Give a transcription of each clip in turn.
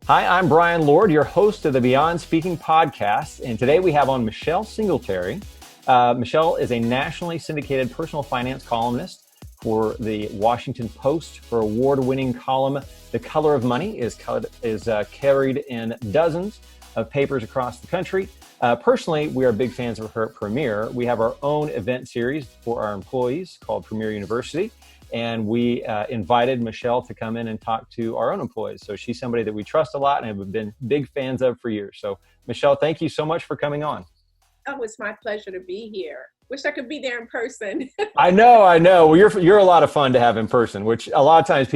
Hi, I'm Brian Lord, your host of the Beyond Speaking podcast, and today we have on Michelle Singletary. Michelle is a nationally syndicated personal finance columnist for the Washington Post. Her award-winning column, The Color of Money, is carried in dozens of papers across the country. Personally, we are big fans of her at Premier. We have our own event series for our employees called Premier University. And we invited Michelle to come in and talk to our own employees. So she's somebody that we trust a lot and have been big fans of for years. So Michelle, thank you so much for coming on. Oh, it's my pleasure to be here. Wish I could be there in person. I know. Well, you're a lot of fun to have in person, which a lot of times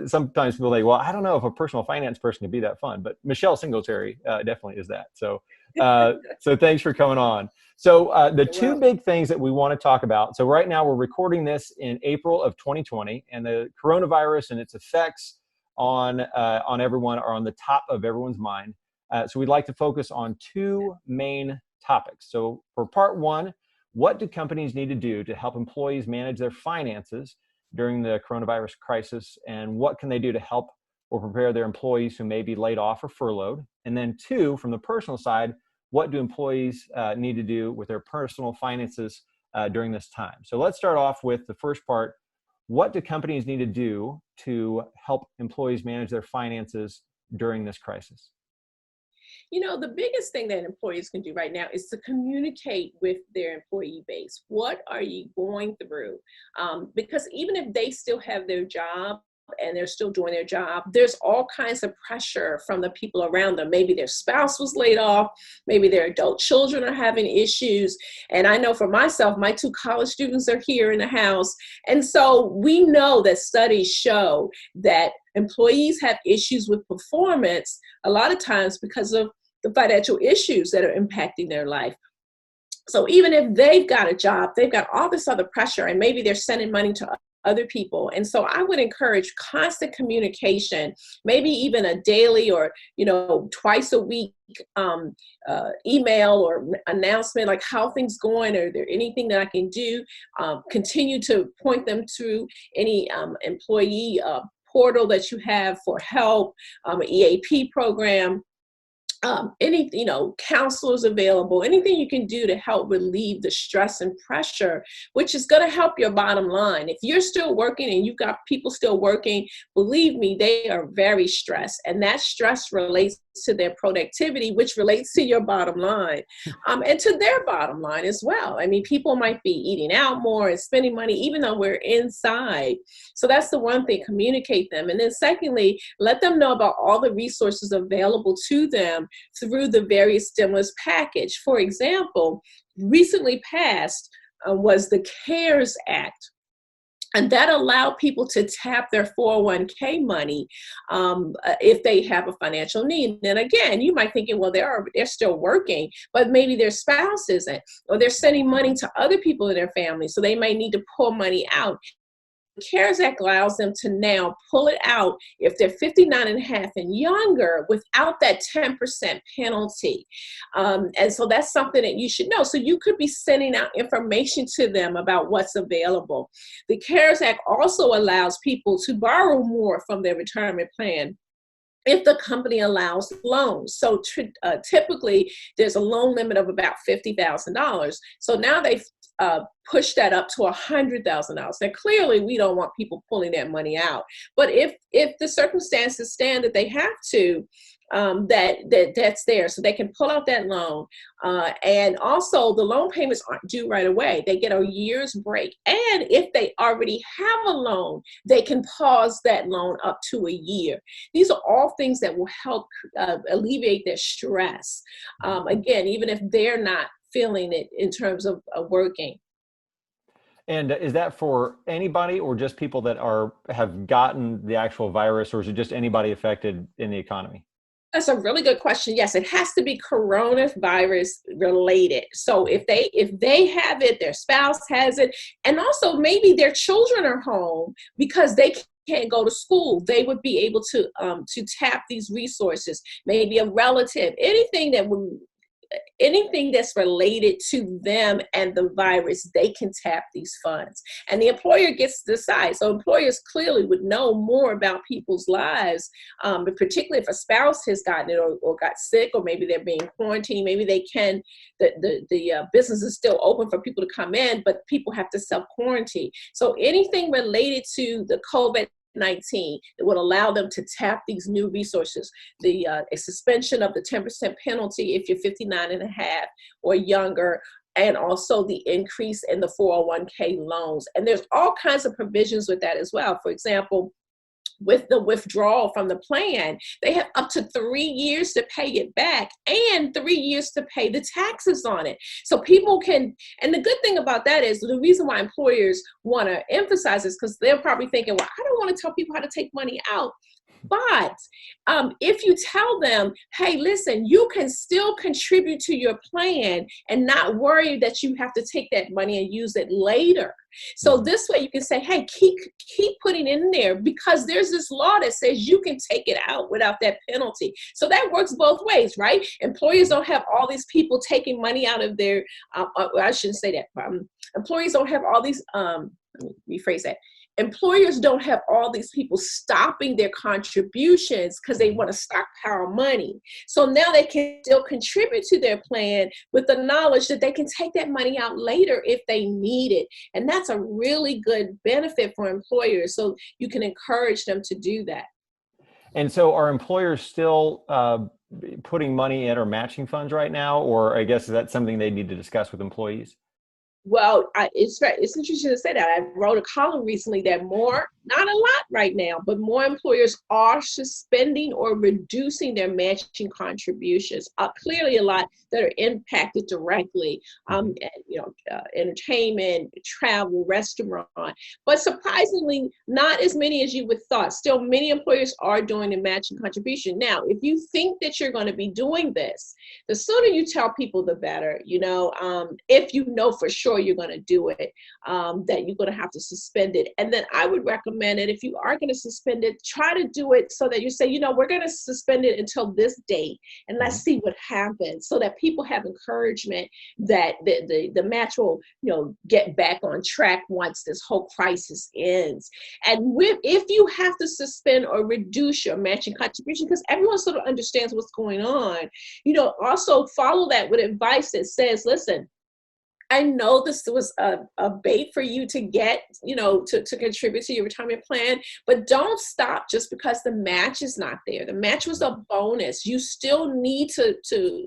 sometimes people think, well, I don't know if a personal finance person can be that fun, but Michelle Singletary definitely is that. So thanks for coming on. So the two big things that we want to talk about. So right now we're recording this in April of 2020, and the coronavirus and its effects on everyone are on the top of everyone's mind. So we'd like to focus on two main topics. So for part one, what do companies need to do to help employees manage their finances during the coronavirus crisis, and what can they do to help or prepare their employees who may be laid off or furloughed? And then two, from the personal side, what do employees need to do with their personal finances during this time? So let's start off with the first part. What do companies need to do to help employees manage their finances during this crisis? You know, the biggest thing that employees can do right now is to communicate with their employee base. What are you going through? Because even if they still have their job and they're still doing their job, there's all kinds of pressure from the people around them. Maybe their spouse was laid off, maybe their adult children are having issues. And I know for myself, my two college students are here in the house. And so we know that studies show that employees have issues with performance a lot of times because of the financial issues that are impacting their life. So even if they've got a job, they've got all this other pressure, and maybe they're sending money to other people. And so I would encourage constant communication, maybe even a daily or, twice a week email or announcement, like how things going, are there anything that I can do? Continue to point them to any employee portal that you have for help, an EAP program. Any, counselors available, anything you can do to help relieve the stress and pressure, which is going to help your bottom line. If you're still working and you've got people still working, believe me, they are very stressed. And that stress relates to their productivity, which relates to your bottom line, and to their bottom line as well. I mean, people might be eating out more and spending money, even though we're inside. So that's the one thing, communicate them. And then secondly, let them know about all the resources available to them through the various stimulus package. For example, recently passed was the CARES Act. And that allowed people to tap their 401k money if they have a financial need. And again, you might think, well, they're still working, but maybe their spouse isn't, or they're sending money to other people in their family, so they may need to pull money out. The CARES Act allows them to now pull it out if they're 59 and a half and younger without that 10% penalty. And so that's something that you should know. So you could be sending out information to them about what's available. The CARES Act also allows people to borrow more from their retirement plan if the company allows loans. So typically there's a loan limit of about $50,000. So now they've push that up to $100,000. Now, clearly, we don't want people pulling that money out. But if the circumstances stand that they have to, that's there, so they can pull out that loan. And also, the loan payments aren't due right away. They get a year's break. And if they already have a loan, they can pause that loan up to a year. These are all things that will help alleviate their stress. Again, even if they're not feeling it in terms of working. And is that for anybody or just people that have gotten the actual virus, or is it just anybody affected in the economy? That's a really good question. Yes, it has to be coronavirus related. So if they have it, their spouse has it, and also maybe their children are home because they can't go to school, they would be able to tap these resources. Maybe a relative, anything that would anything that's related to them and the virus, they can tap these funds. And the employer gets to decide. So employers clearly would know more about people's lives, but particularly if a spouse has gotten it or got sick, or maybe they're being quarantined, maybe they can, the business is still open for people to come in, but people have to self-quarantine. So anything related to the COVID-19 that would allow them to tap these new resources, the a suspension of the 10% penalty if you're 59 and a half or younger, and also the increase in the 401k loans. And there's all kinds of provisions with that as well. For example, with the withdrawal from the plan, they have up to 3 years to pay it back and 3 years to pay the taxes on it. So people can, and the good thing about that is the reason why employers want to emphasize this, because they're probably thinking, well, I don't want to tell people how to take money out. But if you tell them, hey, listen, you can still contribute to your plan and not worry that you have to take that money and use it later. So this way you can say, hey, keep putting it in there, because there's this law that says you can take it out without that penalty. So that works both ways, right? Employers don't have all these people taking money out of their, I shouldn't say that. Employees don't have all these, let me rephrase that. Employers don't have all these people stopping their contributions because they want to stockpile money. So now they can still contribute to their plan with the knowledge that they can take that money out later if they need it. And that's a really good benefit for employers. So you can encourage them to do that. And so are employers still putting money in or matching funds right now? Or I guess is that something they need to discuss with employees? Well, it's interesting to say that. I wrote a column recently that more, not a lot right now, but more employers are suspending or reducing their matching contributions. Clearly a lot that are impacted directly, entertainment, travel, restaurant, but surprisingly, not as many as you would thought. Still, many employers are doing a matching contribution. Now, if you think that you're going to be doing this, the sooner you tell people, the better. If you know for sure you're going to do it, that you're going to have to suspend it. And then I would recommend it, if you are going to suspend it, try to do it so that you say, we're going to suspend it until this date and let's see what happens, so that people have encouragement that the match will, get back on track once this whole crisis ends. And if you have to suspend or reduce your matching contribution, because everyone sort of understands what's going on, also follow that with advice that says, listen, I know this was a bait for you to get, to contribute to your retirement plan, but don't stop just because the match is not there. The match was a bonus. You still need to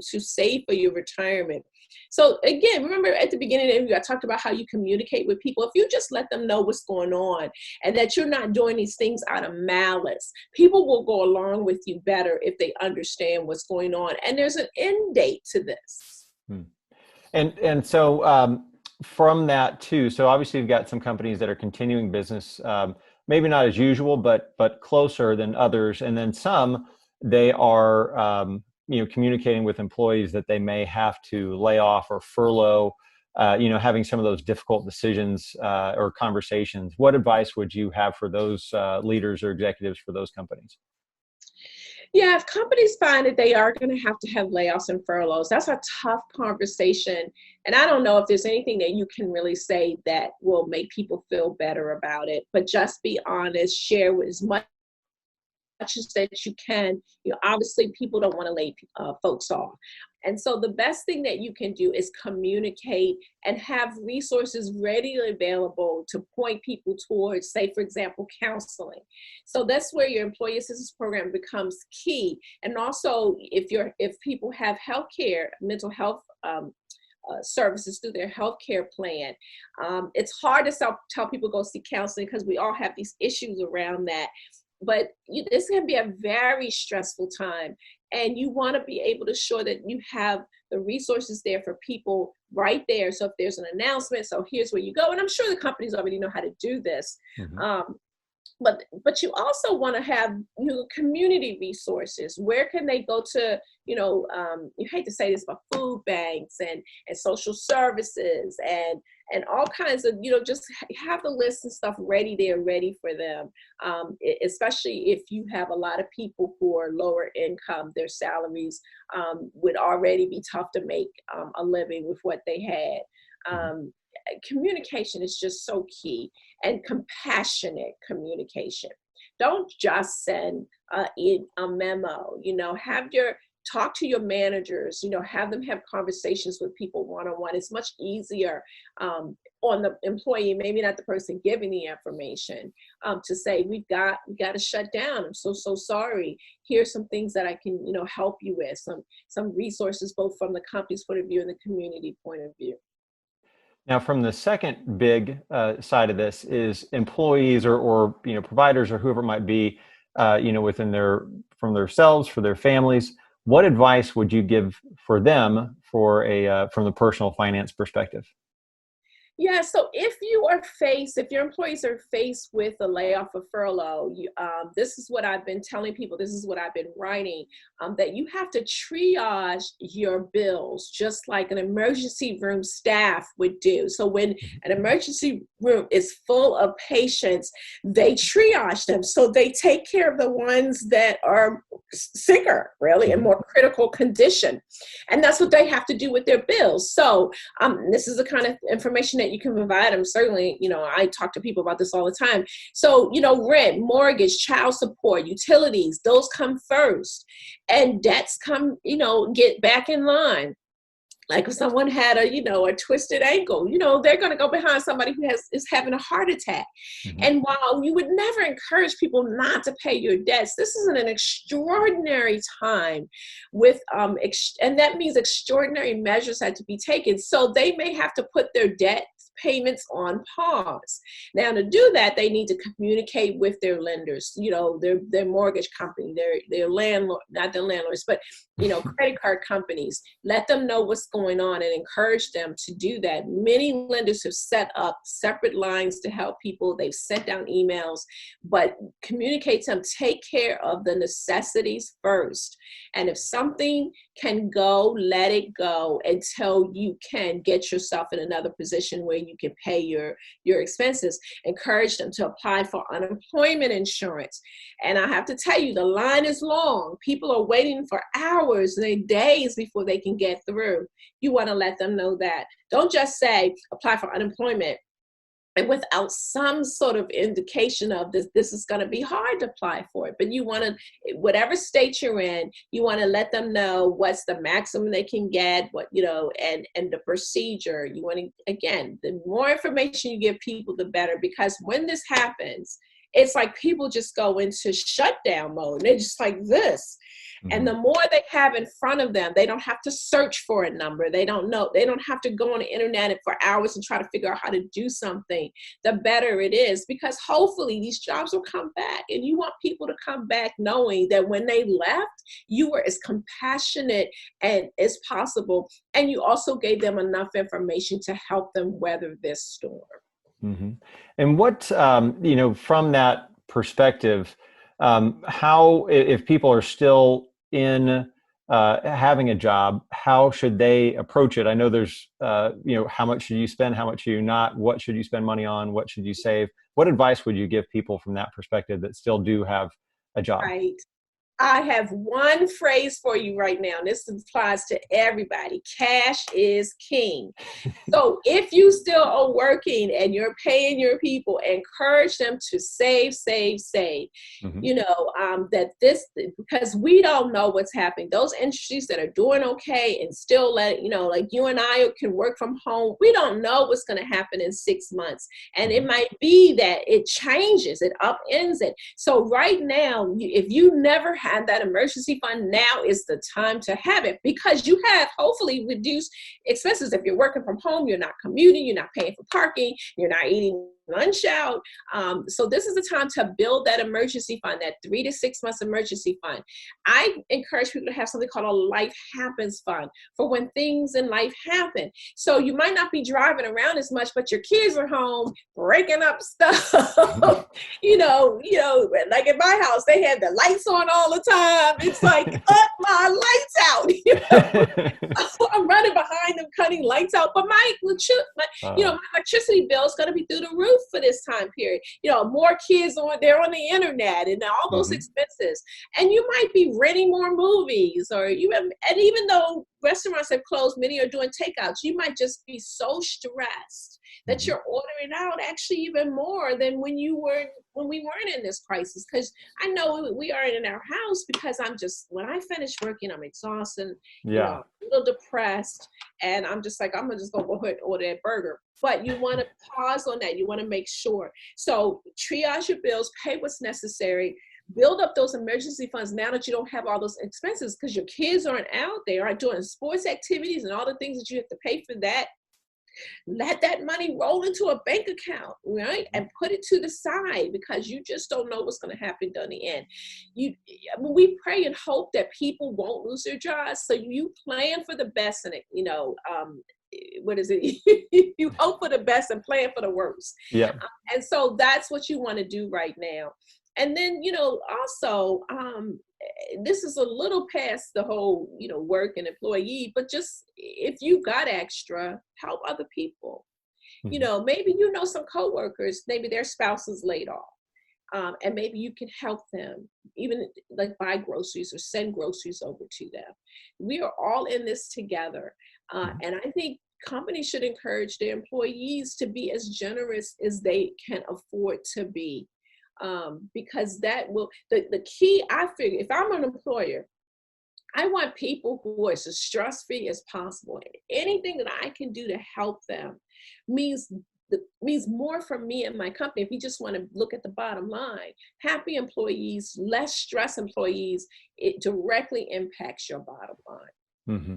save for your retirement. So again, remember at the beginning of the interview, I talked about how you communicate with people. If you just let them know what's going on and that you're not doing these things out of malice, people will go along with you better if they understand what's going on. And there's an end date to this. And so from that too, so obviously you've got some companies that are continuing business, maybe not as usual, but closer than others. And then some, they are, communicating with employees that they may have to lay off or furlough, having some of those difficult decisions or conversations. What advice would you have for those leaders or executives for those companies? Yeah, if companies find that they are going to have layoffs and furloughs, that's a tough conversation. And I don't know if there's anything that you can really say that will make people feel better about it, but just be honest, share with as much as that you can. Obviously people don't want to lay folks off. And so the best thing that you can do is communicate and have resources readily available to point people towards, say, for example, counseling. So that's where your employee assistance program becomes key. And also if people have healthcare, mental health services through their healthcare plan. It's hard to tell people go see counseling because we all have these issues around that. But this can be a very stressful time, and you want to be able to show that you have the resources there for people right there. So if there's an announcement, so here's where you go, and I'm sure the companies already know how to do this. but you also want to have community resources. Where can they go to, you hate to say this, but food banks and social services and all kinds of, just have the list and stuff ready there, ready for them. Especially if you have a lot of people who are lower income, their salaries would already be tough to make a living with what they had. Communication is just so key, and compassionate communication. Don't just send a memo, talk to your managers, have them have conversations with people one-on-one. It's much easier on the employee, maybe not the person giving the information, to say, we got to shut down. I'm so sorry. Here's some things that I can, help you with, some resources, both from the company's point of view and the community point of view. Now, from the second big side of this is employees or providers or whoever it might be, within from themselves, for their families. What advice would you give for them from the personal finance perspective? Yeah, so if your employees are faced with a layoff or furlough, this is what I've been telling people, this is what I've been writing, that you have to triage your bills just like an emergency room staff would do. So when an emergency room is full of patients, they triage them. So they take care of the ones that are sicker, really, in more critical condition. And that's what they have to do with their bills. So this is the kind of information that you can provide them. Certainly, I talk to people about this all the time. So, rent, mortgage, child support, utilities, those come first. And debts come, get back in line. Like if someone had a twisted ankle, they're going to go behind somebody who is having a heart attack. And while you would never encourage people not to pay your debts, this is an extraordinary time and that means extraordinary measures had to be taken. So they may have to put their debt payments on pause. Now, to do that, they need to communicate with their lenders, their mortgage company, their landlord, not the landlords, but credit card companies. Let them know what's going on and encourage them to do that. Many lenders have set up separate lines to help people. They've sent out emails, but communicate to them, take care of the necessities first. And if something can go, let it go until you can get yourself in another position where you can pay your expenses. Encourage them to apply for unemployment insurance. And I have to tell you, the line is long. People are waiting for hours and days before they can get through. You want to let them know that. Don't just say, apply for unemployment, and without some sort of indication of this is going to be hard to apply for it. But you want to, whatever state you're in, you want to let them know what's the maximum they can get, and the procedure. You want to, again, the more information you give people, the better, because when this happens, it's like people just go into shutdown mode. They're just like this. And the more they have in front of them, they don't have to search for a number. They don't know. They don't have to go on the internet for hours and try to figure out how to do something. The better it is, because hopefully these jobs will come back. And you want people to come back knowing that when they left, you were as compassionate as possible. And you also gave them enough information to help them weather this storm. And what, from that perspective, how, if people are still in having a job, how should they approach it? I know there's, how much should you spend? How much should you not? What should you spend money on? What should you save? What advice would you give people from that perspective that still do have a job? Right. I have one phrase for you right now. This applies to everybody. Cash is king. So if you still are working and you're paying your people, encourage them to save. Because we don't know what's happening. Those industries that are doing okay and still like you and I can work from home, we don't know what's going to happen in 6 months. And it might be that it changes, it upends it. So right now, if you never had that emergency fund, now is the time to have it, because you have hopefully reduced expenses. If you're working from home, you're not commuting, you're not paying for parking, you're not eating lunch out. So this is the time to build that emergency fund, that 3 to 6 months emergency fund. I encourage people to have something called a life happens fund for when things in life happen. So you might not be driving around as much, but your kids are home breaking up stuff. Like in my house, they had the lights on all the time. It's like, cut my lights out. I'm running behind them, cutting lights out. But my electricity bill is going to be through the roof for this time period. More kids they're on the internet and all those expenses. And you might be renting more movies, and even though restaurants have closed, many are doing takeouts. You might just be so stressed that you're ordering out actually even more than when we weren't in this crisis. Because I know we are in our house because when I finish working, I'm exhausted, a little depressed, and I'm just like, I'm just gonna go ahead and order that burger. But you want to pause on that. You want to make sure. So triage your bills, pay what's necessary. Build up those emergency funds now that you don't have all those expenses, because your kids aren't out. They aren't doing sports activities and all the things that you have to pay for that. Let that money roll into a bank account, right? And put it to the side, because you just don't know what's going to happen in the end. We pray and hope that people won't lose their jobs. So you plan for the best in it, what is it? You hope for the best and plan for the worst. Yeah. And so that's what you want to do right now. And then, also, this is a little past the whole, work and employee, but just if you got extra, help other people. Maybe some coworkers, maybe their spouse is laid off. And maybe you can help them, even like buy groceries or send groceries over to them. We are all in this together. And I think companies should encourage their employees to be as generous as they can afford to be. Because that will, the key, I figure, if I'm an employer, I want people who are as stress-free as possible. And anything that I can do to help them means more for me and my company. If you just want to look at the bottom line, happy employees, less stress employees, it directly impacts your bottom line. Mm-hmm.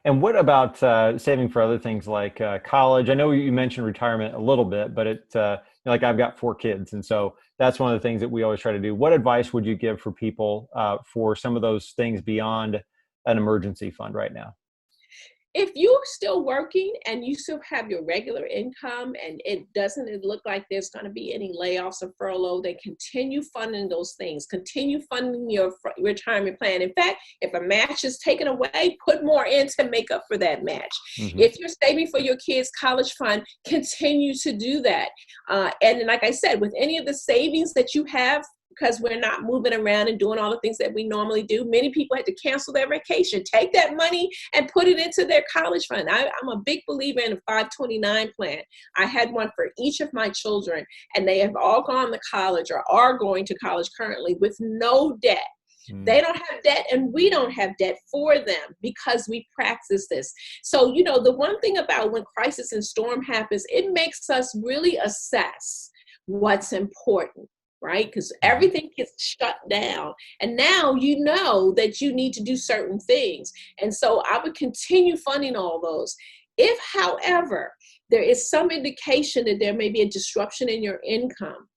And what about saving for other things like college? I know you mentioned retirement a little bit, but like I've got 4 kids. And so that's one of the things that we always try to do. What advice would you give for people for some of those things beyond an emergency fund right now? If you're still working and you still have your regular income and it doesn't look like there's going to be any layoffs or furlough, then continue funding those things. Continue funding your retirement plan. In fact, if a match is taken away, put more in to make up for that match. Mm-hmm. If you're saving for your kids' college fund, continue to do that. And like I said, with any of the savings that you have, because we're not moving around and doing all the things that we normally do. Many people had to cancel their vacation. Take that money and put it into their college fund. I'm a big believer in a 529 plan. I had one for each of my children, and they have all gone to college or are going to college currently with no debt. They don't have debt, and we don't have debt for them because we practice this. So, the one thing about when crisis and storm happens, it makes us really assess what's important. Right? Because everything gets shut down. And now you know that you need to do certain things. And so I would continue funding all those. If, however, there is some indication that there may be a disruption in your income,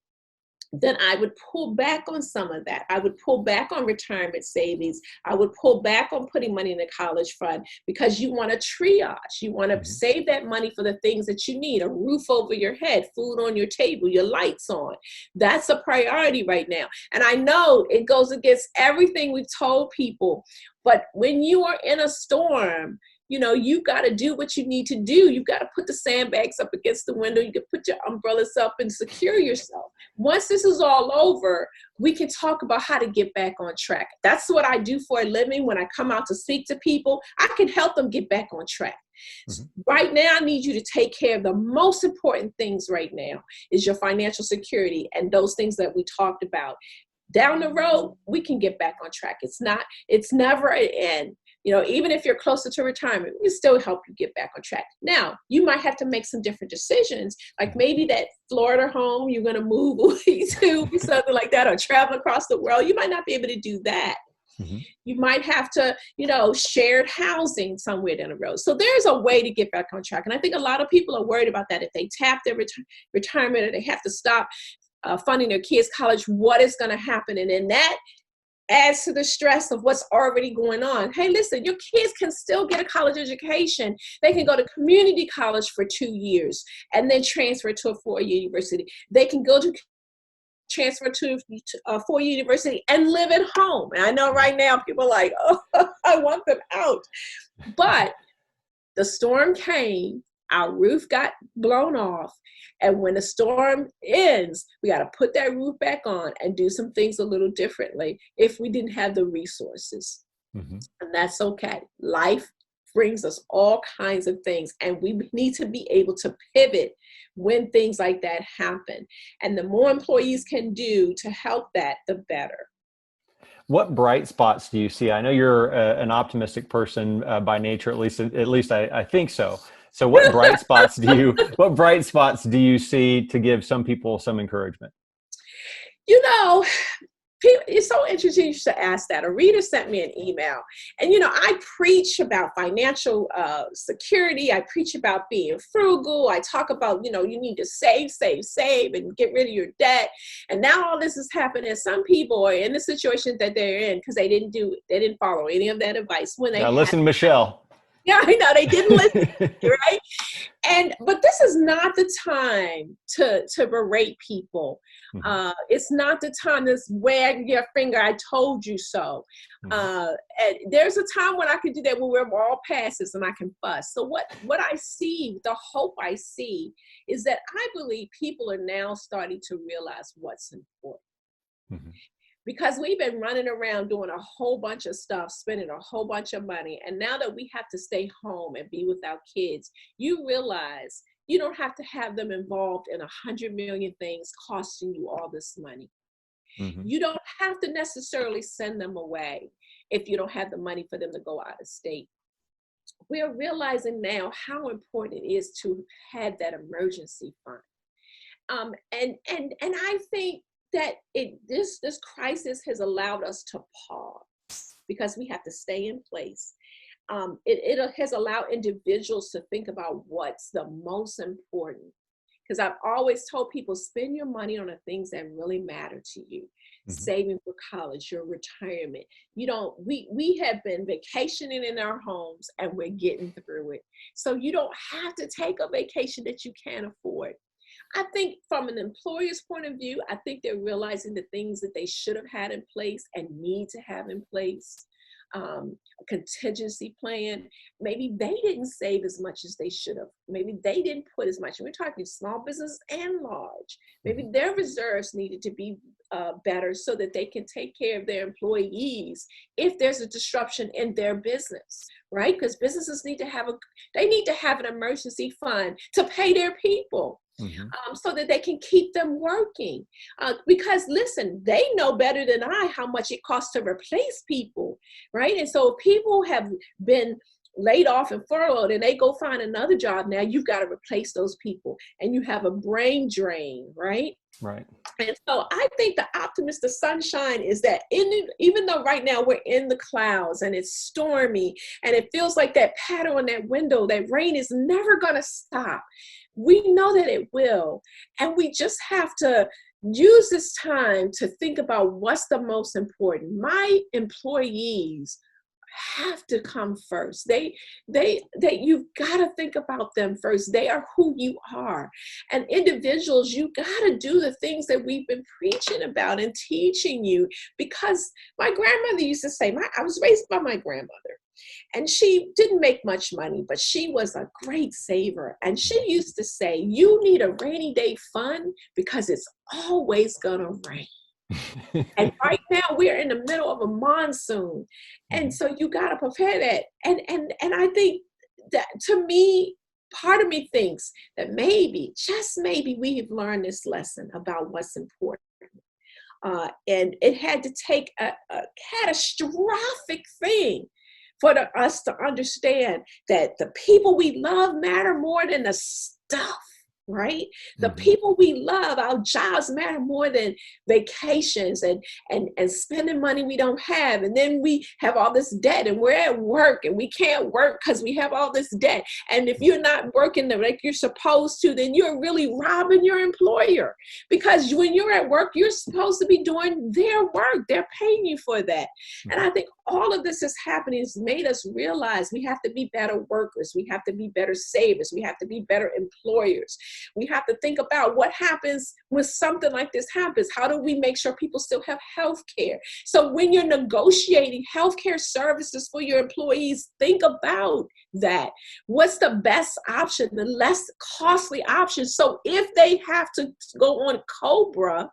then I would pull back on some of that. I would pull back on retirement savings. I would pull back on putting money in a college fund, because you want to triage. You want to save that money for the things that you need: a roof over your head, food on your table, your lights on. That's a priority right now. And I know it goes against everything we've told people, but when you are in a storm, you've got to do what you need to do. You've got to put the sandbags up against the window. You can put your umbrellas up and secure yourself. Once this is all over, we can talk about how to get back on track. That's what I do for a living. When I come out to speak to people, I can help them get back on track. Mm-hmm. Right now, I need you to take care of the most important things right now is your financial security and those things that we talked about. Down the road, we can get back on track. It's never an end. Even if you're closer to retirement, we can still help you get back on track. Now, you might have to make some different decisions, like maybe that Florida home you're going to move to, something like that, or travel across the world. You might not be able to do that. Mhm. You might have to, shared housing somewhere down the road. So there's a way to get back on track. And I think a lot of people are worried about that. If they tap their retirement, or they have to stop funding their kids' college, what is going to happen? And then that adds to the stress of what's already going on. Hey, listen, your kids can still get a college education. They can go to community college for 2 years and then transfer to a 4-year university. They can go to transfer to a 4-year university and live at home. And I know right now people are like, oh, I want them out. But the storm came, our roof got blown off. And when the storm ends, we got to put that roof back on and do some things a little differently if we didn't have the resources. Mhm. And that's okay. Life brings us all kinds of things, and we need to be able to pivot when things like that happen. And the more employees can do to help that, the better. What bright spots do you see? I know you're an optimistic person by nature, at least I think so. So what bright spots do you see to give some people some encouragement? It's so interesting you should ask that. A reader sent me an email, and I preach about financial security. I preach about being frugal. I talk about you need to save, and get rid of your debt. And now all this is happening. Some people are in the situation that they're in because they didn't follow any of that advice when they Now listen, Michelle. Yeah, I know they didn't listen, right? But this is not the time to berate people. Mhm. It's not the time to wag your finger, I told you so. Mhm. And there's a time when I can do that, when we're all past this and I can fuss. So what I see, the hope I see, is that I believe people are now starting to realize what's important. Mhm. Because we've been running around doing a whole bunch of stuff, spending a whole bunch of money. And now that we have to stay home and be with our kids, you realize you don't have to have them involved in 100 million things costing you all this money. Mhm. You don't have to necessarily send them away if you don't have the money for them to go out of state. We are realizing now how important it is to have that emergency fund. And I think that this crisis has allowed us to pause because we have to stay in place. It has allowed individuals to think about what's the most important. Because I've always told people, spend your money on the things that really matter to you. Mhm. Saving for college, your retirement. We have been vacationing in our homes and we're getting through it. So you don't have to take a vacation that you can't afford. I think from an employer's point of view, I think they're realizing the things that they should have had in place and need to have in place. A contingency plan. Maybe they didn't save as much as they should have. Maybe they didn't put as much. We're talking small business and large. Maybe Mhm. their reserves needed to be better so that they can take care of their employees if there's a disruption in their business, right? Because businesses need to have an emergency fund to pay their people. Mhm. So that they can keep them working. Because listen, they know better than I how much it costs to replace people, right? And so if people have been laid off and furloughed and they go find another job, now you've got to replace those people and you have a brain drain, right? Right. And so I think the optimist, the sunshine is that even though right now we're in the clouds and it's stormy and it feels like that pattern on that window, that rain is never going to stop. We know that it will. And we just have to use this time to think about what's the most important. My employees have to come first. You've got to think about them first. They are who you are. And individuals, you got to do the things that we've been preaching about and teaching you. Because my grandmother used to say, I was raised by my grandmother. And she didn't make much money, but she was a great saver. And she used to say, you need a rainy day fund because it's always gonna rain. And right now we're in the middle of a monsoon. And Mhm. so you gotta prepare that. And I think that, to me, part of me thinks that maybe, just maybe, we have learned this lesson about what's important. And it had to take a catastrophic thing for us to understand that the people we love matter more than the stuff. right? The Mm-hmm. people we love, our jobs matter more than vacations and spending money we don't have. And then we have all this debt and we're at work and we can't work because we have all this debt. And if you're not working like you're supposed to, then you're really robbing your employer, because when you're at work, you're supposed to be doing their work. They're paying you for that. And I think all of this is happening has made us realize we have to be better workers. We have to be better savers. We have to be better employers. We have to think about what happens when something like this happens. How do we make sure people still have health care? So when you're negotiating healthcare services for your employees, think about that. What's the best option, the less costly option? So if they have to go on COBRA,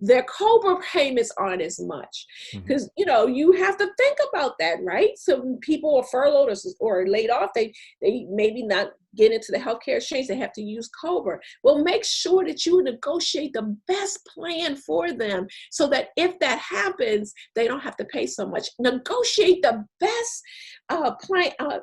their COBRA payments aren't as much, because you have to think about that, right? So people are furloughed or laid off, they maybe not get into the healthcare exchange, they have to use COBRA. Well, make sure that you negotiate the best plan for them so that if that happens, they don't have to pay so much. Negotiate the best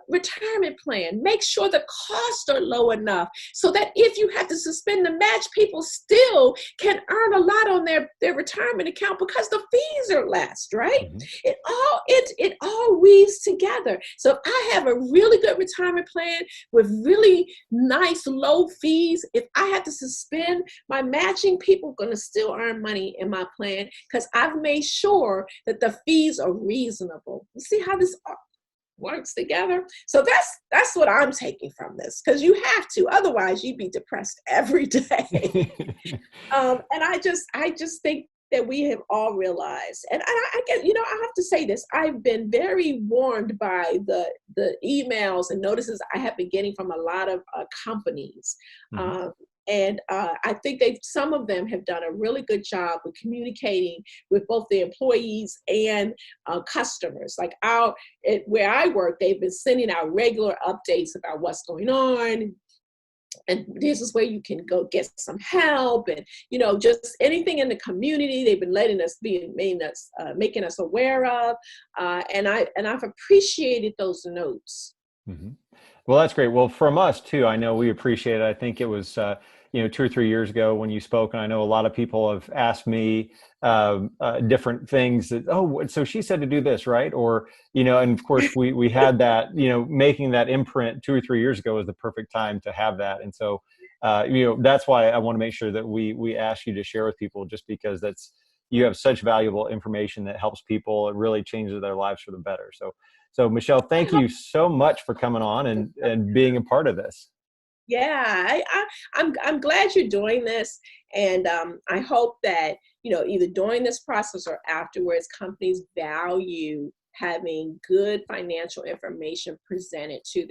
retirement plan. Make sure the costs are low enough so that if you have to suspend the match, people still can earn a lot on their retirement account because the fees are less, right? It all weaves together. So if I have a really good retirement plan with really nice low fees, if I had to suspend my matching, people are going to still earn money in my plan because I've made sure that the fees are reasonable. You see how this works together? So that's what I'm taking from this, because you have to, otherwise you'd be depressed every day. And I just think that we have all realized, and I get, I have to say this, I've been very warned by the emails and notices I have been getting from a lot of companies. And I think some of them have done a really good job with communicating with both the employees and customers. Like where I work, they've been sending out regular updates about what's going on. And this is where you can go get some help, and just anything in the community they've been making us aware of, and I've appreciated those notes. Well, that's great. Well, from us too, I know we appreciate it. I think it was 2 or 3 years ago when you spoke, and I know a lot of people have asked me different things that, so she said to do this, right? Or, and of course we had that, making that imprint 2 or 3 years ago was the perfect time to have that. And so, that's why I want to make sure that we ask you to share with people, just because you have such valuable information that helps people. It really changes their lives for the better. So Michelle, thank you so much for coming on and being a part of this. Yeah, I'm glad you're doing this, and I hope that either during this process or afterwards, companies value having good financial information presented to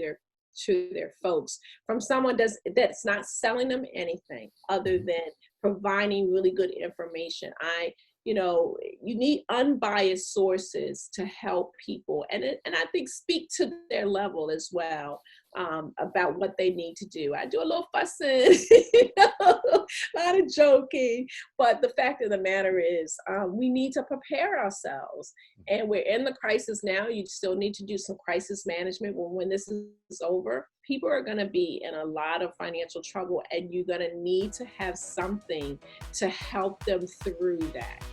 their folks from someone that's not selling them anything other than providing really good information. You need unbiased sources to help people, and I think speak to their level as well, about what they need to do. I do a little fussing, a lot of joking, but the fact of the matter is, we need to prepare ourselves, and we're in the crisis now. You still need to do some crisis management. When this is over, people are going to be in a lot of financial trouble, and you're going to need to have something to help them through that.